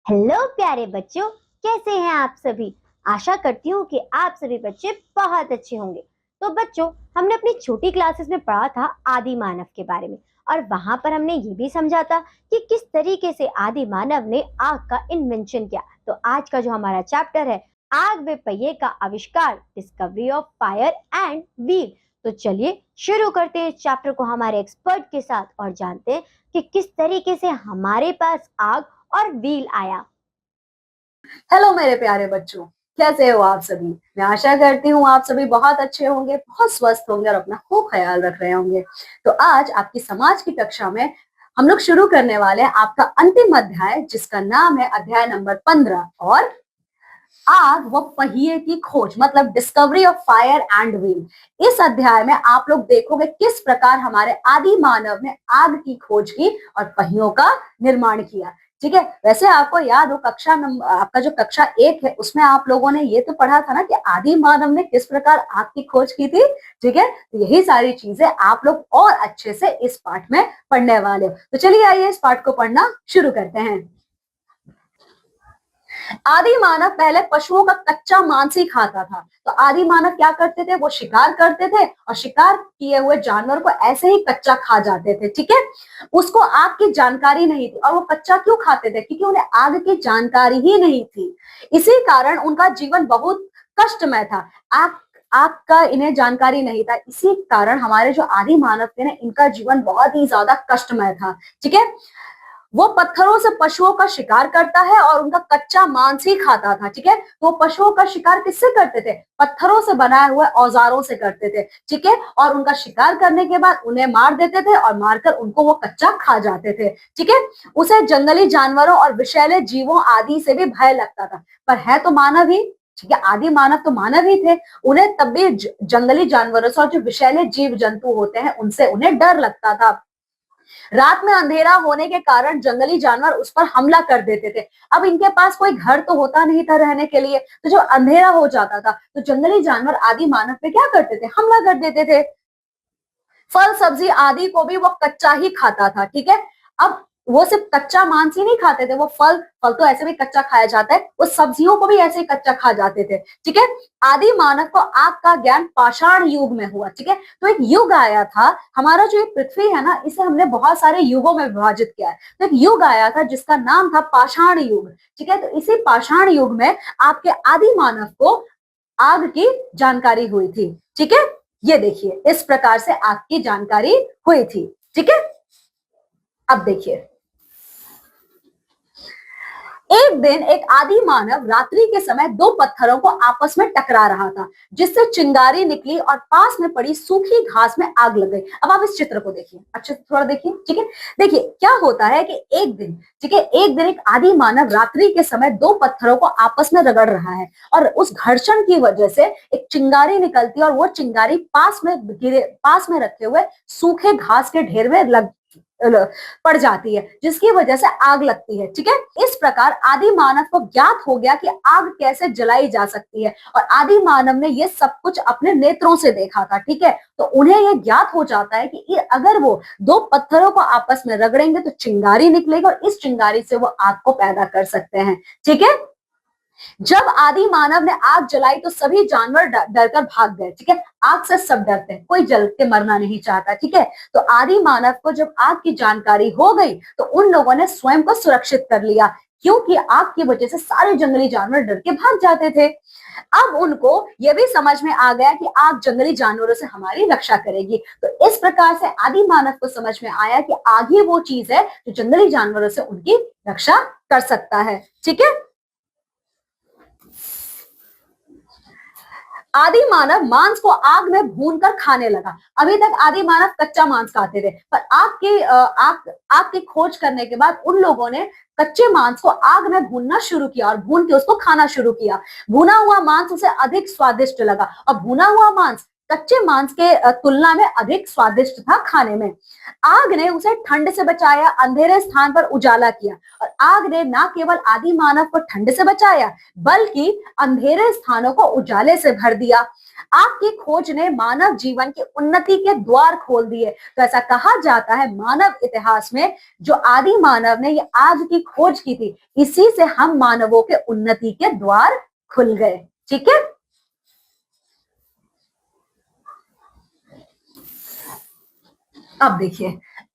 Hello प्यारे बच्चों, कैसे हैं आप सभी। आशा करती हूँ कि आप सभी बच्चे बहुत अच्छे होंगे। तो बच्चों, हमने अपनी छोटी क्लासेस में पढ़ा था आदि मानव के बारे में, और वहां पर हमने ये भी समझा था कि किस तरीके से आदि मानव ने आग का इन्वेंशन किया। तो आज का जो हमारा चैप्टर है, आग व पहिए का आविष्कार, discovery of fire and wheel. तो चलिए शुरू करते हैं इस चैप्टर को हमारे एक्सपर्ट के साथ और जानते हैं कि किस तरीके से हमारे पास आग और व्हील आया। हेलो मेरे प्यारे बच्चों, कैसे हो आप सभी। मैं आशा करती हूँ आप सभी बहुत अच्छे होंगे, बहुत स्वस्थ होंगे और अपना खूब ख्याल रख रहे होंगे। तो आज आपकी समाज की कक्षा में हम लोग शुरू करने वाले हैं आपका अंतिम अध्याय, जिसका नाम है अध्याय नंबर 15 और आग व पहिए की खोज, मतलब discovery of fire and wheel. इस अध्याय में आप लोग देखोगे किस प्रकार हमारे आदि मानव ने आग की खोज की और पहियों का निर्माण किया। ठीक है, वैसे आपको याद हो कक्षा नंबर आपका जो कक्षा 1 है उसमें आप लोगों ने ये तो पढ़ा था ना कि आदि मानव ने किस प्रकार आग की खोज की थी। ठीक है, तो यही सारी चीजें आप लोग और अच्छे से इस पाठ में पढ़ने वाले हो। तो चलिए आइए इस पाठ को पढ़ना शुरू करते हैं। आदि मानव पहले पशुओं का कच्चा मांस ही खाता था। तो आदि मानव क्या करते थे, वो शिकार करते थे और शिकार किए हुए जानवर को ऐसे ही कच्चा खा जाते थे। ठीक है, उसको आग की जानकारी नहीं थी। और वो कच्चा क्यों खाते थे, क्योंकि उन्हें आग की जानकारी ही नहीं थी। इसी कारण उनका जीवन बहुत कष्टमय था। आग आग का इन्हें जानकारी नहीं था, इसी कारण हमारे जो आदि मानव थे ना, इनका जीवन बहुत ही ज्यादा कष्टमय था। ठीक है, वो पत्थरों से पशुओं का शिकार करता है और उनका कच्चा मांस ही खाता था। ठीक है, तो पशुओं का शिकार किससे करते थे, पत्थरों से बनाए हुए औजारों से करते थे। ठीक है, और उनका शिकार करने के बाद उन्हें मार देते थे और मारकर उनको वो कच्चा खा जाते थे। ठीक है, उसे जंगली जानवरों और विषैले जीवों आदि से भी भय लगता था, पर है तो मानव ही। ठीक है, आदि मानव तो मानव ही थे, उन्हें तब भी जंगली जानवरों से और जो विषैले जीव जंतु होते हैं उनसे उन्हें डर लगता था। रात में अंधेरा होने के कारण जंगली जानवर उस पर हमला कर देते थे। अब इनके पास कोई घर तो होता नहीं था रहने के लिए, तो जब अंधेरा हो जाता था तो जंगली जानवर आदि मानव पे क्या करते थे, हमला कर देते थे। फल सब्जी आदि को भी वो कच्चा ही खाता था। ठीक है, अब वो सिर्फ कच्चा मांस ही नहीं खाते थे, वो फल फल तो ऐसे भी कच्चा खाया जाता है, वो सब्जियों को भी ऐसे ही कच्चा खा जाते थे। ठीक है, आदि मानव को आग का ज्ञान पाषाण युग में हुआ। ठीक है, तो एक युग आया था, हमारा जो ये पृथ्वी है ना, इसे हमने बहुत सारे युगों में विभाजित किया है। तो एक युग आया था जिसका नाम था पाषाण युग। ठीक है, तो इसी पाषाण युग में आपके आदि मानव को आग की जानकारी हुई थी। ठीक है, ये देखिए इस प्रकार से आग की जानकारी हुई थी। ठीक है, अब देखिए, एक दिन एक आदि मानव रात्रि के समय दो पत्थरों को आपस में टकरा रहा था, जिससे चिंगारी निकली और पास में पड़ी सूखी घास में आग लग गई। अब आप इस चित्र को देखिए, अच्छे से थोड़ा देखिए। ठीक है, देखिए क्या होता है कि एक दिन, ठीक है, एक दिन एक आदि मानव रात्रि के समय दो पत्थरों को आपस में रगड़ रहा है और उस घर्षण की वजह से एक चिंगारी निकलती है और वो चिंगारी पास में रखे हुए सूखे घास के ढेर में लग पड़ जाती है, जिसकी वजह से आग लगती है। ठीक है, इस प्रकार आदि मानव को ज्ञात हो गया कि आग कैसे जलाई जा सकती है और आदि मानव ने यह सब कुछ अपने नेत्रों से देखा था। ठीक है, तो उन्हें यह ज्ञात हो जाता है कि अगर वो दो पत्थरों को आपस में रगड़ेंगे तो चिंगारी निकलेगी और इस चिंगारी से वो आग को पैदा कर सकते हैं। ठीक है, जब आदि मानव ने आग जलाई तो सभी जानवर डर कर भाग गए। ठीक है, आग से सब डरते हैं, कोई जल के मरना नहीं चाहता। ठीक है, तो आदि मानव को जब आग की जानकारी हो गई तो उन लोगों ने स्वयं को सुरक्षित कर लिया, क्योंकि आग की वजह से सारे जंगली जानवर डर के भाग जाते थे। अब उनको यह भी समझ में आ गया कि आग जंगली जानवरों से हमारी रक्षा करेगी। तो इस प्रकार से आदि मानव को समझ में आया कि आग ही वो चीज है जो जंगली जानवरों से उनकी रक्षा कर सकता है। ठीक है, आदि मानव मांस को आग में भूनकर खाने लगा। अभी तक आदि मानव कच्चा मांस खाते थे, पर आग की खोज करने के बाद उन लोगों ने कच्चे मांस को आग में भूनना शुरू किया और भून के उसको खाना शुरू किया। भुना हुआ मांस उसे अधिक स्वादिष्ट लगा और भुना हुआ मांस कच्चे मांस के तुलना में अधिक स्वादिष्ट था खाने में। आग ने उसे ठंड से बचाया, अंधेरे स्थान पर उजाला किया। और आग ने न केवल आदि मानव को ठंड से बचाया बल्कि अंधेरे स्थानों को उजाले से भर दिया। आग की खोज ने मानव जीवन की उन्नति के द्वार खोल दिए। तो ऐसा कहा जाता है मानव इतिहास में जो आदि मानव ने ये आग की खोज की थी, इसी से हम मानवों के उन्नति के द्वार खुल गए। ठीक है, अब देखिए,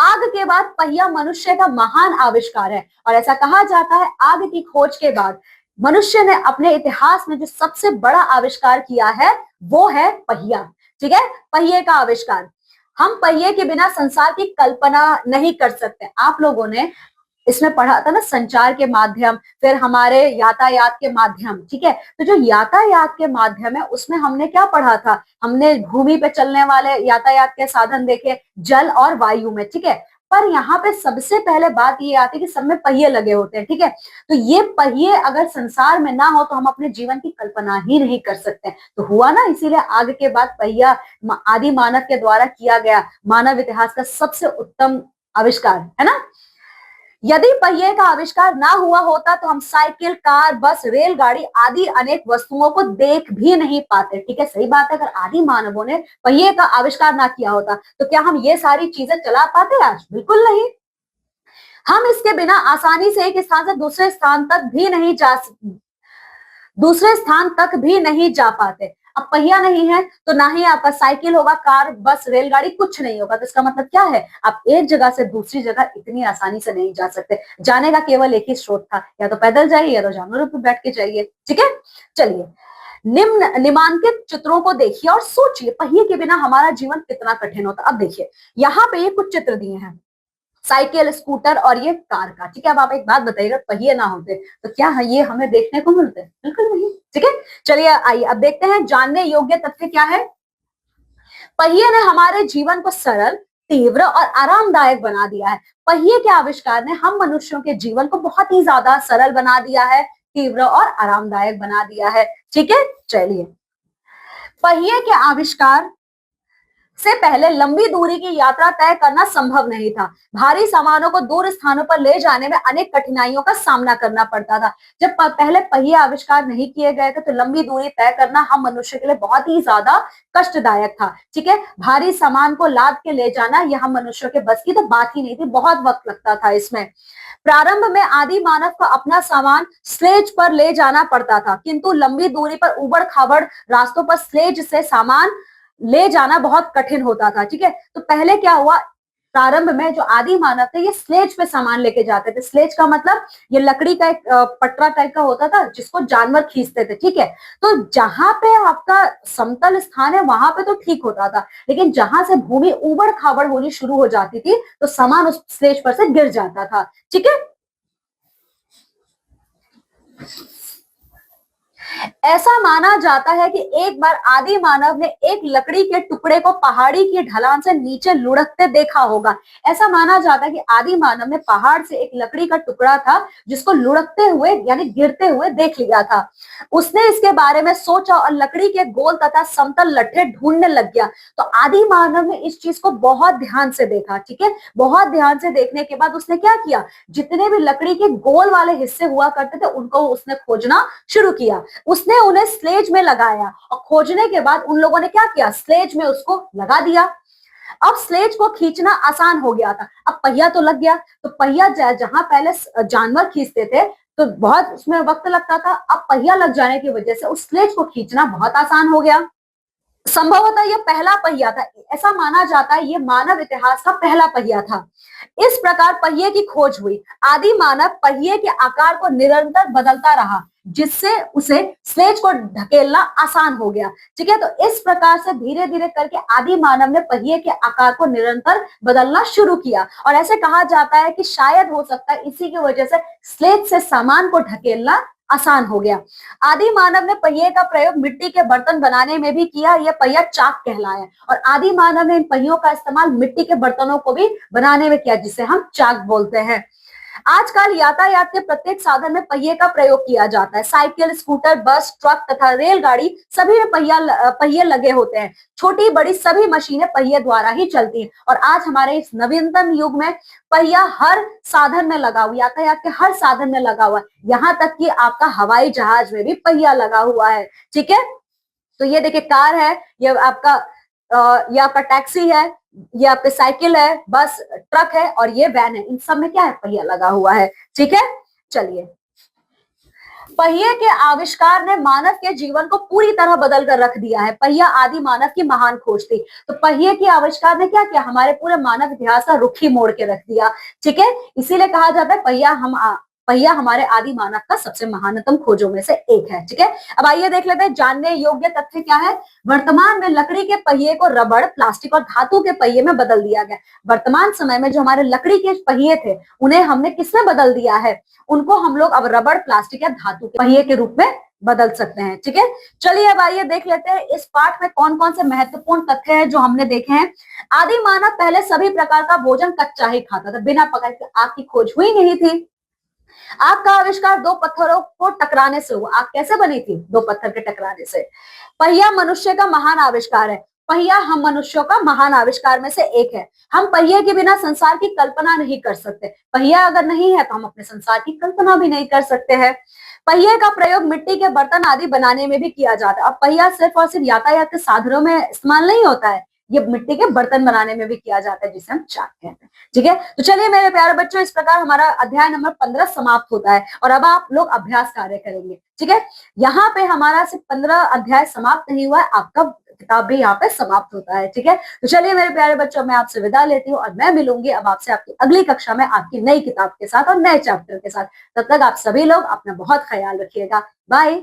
आग के बाद पहिया मनुष्य का महान आविष्कार है। और ऐसा कहा जाता है आग की खोज के बाद मनुष्य ने अपने इतिहास में जो सबसे बड़ा आविष्कार किया है वो है पहिया। ठीक है, पहिए का आविष्कार। हम पहिए के बिना संसार की कल्पना नहीं कर सकते। आप लोगों ने इसमें पढ़ा था ना, संचार के माध्यम, फिर हमारे यातायात के माध्यम। ठीक है, तो जो यातायात के माध्यम है उसमें हमने क्या पढ़ा था, हमने भूमि पे चलने वाले यातायात के साधन देखे, जल और वायु में। ठीक है, पर यहाँ पे सबसे पहले बात ये आती है कि सब में पहिए लगे होते हैं। ठीक है, तो ये पहिए अगर संसार में ना हो तो हम अपने जीवन की कल्पना ही नहीं कर सकते। तो हुआ ना, इसीलिए आग के बाद पहिया आदि मानव के द्वारा किया गया मानव इतिहास का सबसे उत्तम आविष्कार है ना। यदि पहिए का आविष्कार ना हुआ होता तो हम साइकिल, कार, बस, रेलगाड़ी आदि अनेक वस्तुओं को देख भी नहीं पाते। ठीक है, सही बात है, अगर आदि मानवों ने पहिए का आविष्कार ना किया होता तो क्या हम ये सारी चीजें चला पाते आज? बिल्कुल नहीं। हम इसके बिना आसानी से एक स्थान से दूसरे स्थान तक भी नहीं जा पाते। अब पहिया नहीं है तो ना ही आपका साइकिल होगा, कार, बस, रेलगाड़ी, कुछ नहीं होगा। तो इसका मतलब क्या है, आप एक जगह से दूसरी जगह इतनी आसानी से नहीं जा सकते। जाने का केवल एक ही स्रोत था, या तो पैदल जाइए या तो जानवरों पर बैठ के जाइए। ठीक है, चलिए निम्नांकित चित्रों को देखिए और सोचिए पहिए के बिना हमारा जीवन कितना कठिन होता। अब देखिए यहाँ पे ये कुछ चित्र दिए हैं, साइकिल, स्कूटर और ये कार का। ठीक है, अब आप एक बात बताइएगा, पहिए ना होते तो क्या है ये हमें देखने को मिलते? बिल्कुल नहीं। ठीक है, चलिए आइए अब देखते हैं जानने योग्य तथ्य क्या है। पहिए ने हमारे जीवन को सरल, तीव्र और आरामदायक बना दिया है। पहिए के आविष्कार ने हम मनुष्यों के जीवन को बहुत ही ज्यादा सरल बना दिया है, तीव्र और आरामदायक बना दिया है। ठीक है, चलिए, पहिए के आविष्कार से पहले लंबी दूरी की यात्रा तय करना संभव नहीं था। भारी सामानों को दूर स्थानों पर ले जाने में अनेक कठिनाइयों का सामना करना पड़ता था। जब पहले पहिए आविष्कार नहीं किए गए थे तो लंबी दूरी तय करना हम मनुष्य के लिए बहुत ही ज्यादा कष्टदायक था। ठीक है, भारी सामान को लाद के ले जाना यह हम मनुष्यों के बस की तो बात ही नहीं थी, बहुत वक्त लगता था इसमें। प्रारंभ में आदि मानव को अपना सामान स्लेज पर ले जाना पड़ता था, किंतु लंबी दूरी पर उबड़ खाबड़ रास्तों पर स्लेज से सामान ले जाना बहुत कठिन होता था। ठीक है, तो पहले क्या हुआ, प्रारंभ में जो आदि मानव थे ये स्लेज पे सामान लेके जाते थे। स्लेज का मतलब ये लकड़ी का एक पटरा टाइप का होता था जिसको जानवर खींचते थे। ठीक है, तो जहां पे आपका समतल स्थान है वहां पे तो ठीक होता था, लेकिन जहां से भूमि उबड़ खाबड़ होनी शुरू हो जाती थी तो सामान उस स्लेज पर से गिर जाता था। ठीक है, ऐसा माना जाता है कि एक बार आदि मानव ने एक लकड़ी के टुकड़े को पहाड़ी की ढलान से नीचे लुढ़कते देखा होगा। ऐसा माना जाता है कि आदि मानव ने पहाड़ से एक लकड़ी का टुकड़ा था जिसको लुढ़कते हुए यानी गिरते हुए देख लिया था। उसने इसके बारे में सोचा और लकड़ी के गोल तथा समतल लट्ठे ढूंढने लग गया। तो आदि मानव ने इस चीज को बहुत ध्यान से देखा। ठीक है, बहुत ध्यान से देखने के बाद उसने क्या किया, जितने भी लकड़ी के गोल वाले हिस्से हुआ करते थे उनको उसने खोजना शुरू किया। उसने उन्हें स्लेज में लगाया और खोजने के बाद उन लोगों ने क्या किया, स्लेज में उसको लगा दिया। अब स्लेज को खींचना आसान हो गया था। अब पहिया तो लग गया, तो पहिया जहां पहले जानवर खींचते थे तो बहुत उसमें वक्त लगता था, अब पहिया लग जाने की वजह से उस स्लेज को खींचना बहुत आसान हो गया। संभवतः यह पहला पहिया था, ऐसा माना जाता है ये मानव इतिहास का पहला पहिया था। इस प्रकार पहिए की खोज हुई। आदि मानव पहिए के आकार को निरंतर बदलता रहा जिससे उसे स्लेज को ढकेलना आसान हो गया। ठीक है, तो इस प्रकार से धीरे धीरे करके आदि मानव ने पहिए के आकार को निरंतर बदलना शुरू किया और ऐसे कहा जाता है कि शायद हो सकता है इसी की वजह से स्लेज से सामान को ढकेलना आसान हो गया। आदि मानव ने पहिए का प्रयोग मिट्टी के बर्तन बनाने में भी किया, यह पहिया चाक कहलाया और आदि मानव ने इन पहियों का इस्तेमाल मिट्टी के बर्तनों को भी बनाने में किया जिसे हम चाक बोलते हैं। आजकल यातायात के प्रत्येक साधन में पहिए का प्रयोग किया जाता है। साइकिल, स्कूटर, बस, ट्रक तथा रेलगाड़ी सभी में पहिए लगे होते हैं। छोटी बड़ी सभी मशीनें पहिए द्वारा ही चलती हैं और आज हमारे इस नवीनतम युग में पहिया हर साधन में लगा हुआ, यातायात के हर साधन में लगा हुआ है। यहाँ तक कि आपका हवाई जहाज में भी पहिया लगा हुआ है। ठीक है, तो ये देखिए कार है, ये आपका टैक्सी है, ये आपके साइकिल है, बस, ट्रक है और ये वैन है। इन सब में क्या है, पहिया लगा हुआ है। ठीक है, चलिए, पहिए के आविष्कार ने मानव के जीवन को पूरी तरह बदल कर रख दिया है। पहिया आदि मानव की महान खोज थी। तो पहिए के आविष्कार ने क्या किया, हमारे पूरे मानव इतिहास का रुख ही मोड़ के रख दिया। ठीक है, इसीलिए कहा जाता है पहिया हमारे आदि मानव का सबसे महानतम खोजों में से एक है। ठीक है, अब आइए देख लेते हैं जानने योग्य तथ्य क्या है। वर्तमान में लकड़ी के पहिए को रबड़, प्लास्टिक और धातु के पहिए में बदल दिया गया। वर्तमान समय में जो हमारे लकड़ी के पहिए थे उन्हें हमने किसमें बदल दिया है, उनको हम लोग अब रबड़, प्लास्टिक या धातु के पहिए के रूप में बदल सकते हैं। ठीक है, चलिए अब आइए देख लेते हैं इस पाठ में कौन कौन से महत्वपूर्ण तथ्य हैं जो हमने देखे हैं। आदि मानव पहले सभी प्रकार का भोजन कच्चा ही खाता था, बिना पकाए के। आग की खोज हुई नहीं थी। आग का आविष्कार दो पत्थरों को टकराने से हुआ। आग कैसे बनी थी, दो पत्थर के टकराने से। पहिया मनुष्य का महान आविष्कार है। पहिया हम मनुष्यों का महान आविष्कार में से एक है। हम पहिए के बिना संसार की कल्पना नहीं कर सकते। पहिया अगर नहीं है तो हम अपने संसार की कल्पना भी नहीं कर सकते हैं। पहिए का प्रयोग मिट्टी के बर्तन आदि बनाने में भी किया जाता है। अब पहिया सिर्फ और सिर्फ यातायात के साधनों में इस्तेमाल नहीं होता है, ये मिट्टी के बर्तन बनाने में भी किया जाता है, जिसे हम चाक कहते हैं। ठीक है, तो चलिए मेरे प्यारे बच्चों, इस प्रकार हमारा अध्याय नंबर 15 समाप्त होता है और अब आप लोग अभ्यास कार्य करेंगे। ठीक है, यहाँ पे हमारा सिर्फ 15 अध्याय समाप्त नहीं हुआ है, आपका किताब भी यहाँ पे समाप्त होता है। ठीक है, तो चलिए मेरे प्यारे बच्चों, मैं आपसे विदा लेती हूँ और मैं मिलूंगी अब आपसे आपकी अगली कक्षा में आपकी नई किताब के साथ और नए चैप्टर के साथ। तब तक आप सभी लोग अपना बहुत ख्याल रखिएगा। बाय।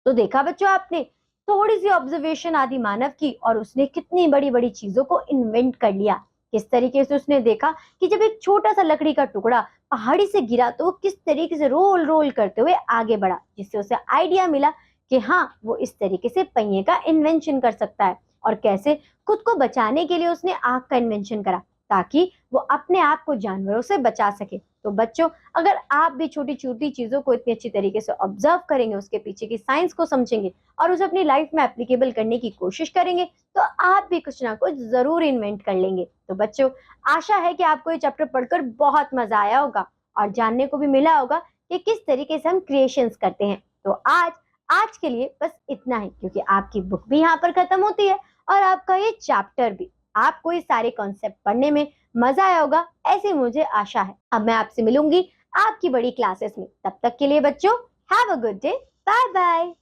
तो देखा बच्चों आपने, थोड़ी सी ऑब्जर्वेशन आदि मानव की और उसने कितनी बड़ी बड़ी चीजों को इन्वेंट कर लिया। किस तरीके से उसने देखा कि जब एक छोटा सा लकड़ी का टुकड़ा पहाड़ी से गिरा तो वो किस तरीके से रोल रोल करते हुए आगे बढ़ा, जिससे उसे आइडिया मिला कि हाँ, वो इस तरीके से पहिए का इन्वेंशन कर सकता है। और कैसे खुद को बचाने के लिए उसने आग का इन्वेंशन करा, ताकि वो अपने आप को जानवरों से बचा सके। तो बच्चों, अगर आप भी छोटी छोटी चीजों को इतनी अच्छी तरीके से ऑब्जर्व करेंगे, उसके पीछे की साइंस को समझेंगे और उसे अपनी लाइफ में एप्लीकेबल करने की कोशिश करेंगे, तो आप भी कुछ ना कुछ जरूर इन्वेंट कर लेंगे। तो बच्चों, आशा है कि आपको ये चैप्टर पढ़कर बहुत मजा आया होगा और जानने को भी मिला होगा कि किस तरीके से हम क्रिएशंस करते हैं। तो आज के लिए बस इतना ही, क्योंकि आपकी बुक भी यहाँ पर खत्म होती है और आपका ये चैप्टर भी। आपको ये सारे कॉन्सेप्ट पढ़ने में मजा आया होगा, ऐसी मुझे आशा है। अब मैं आपसे मिलूंगी आपकी बड़ी क्लासेस में। तब तक के लिए बच्चों, have a good day, bye bye.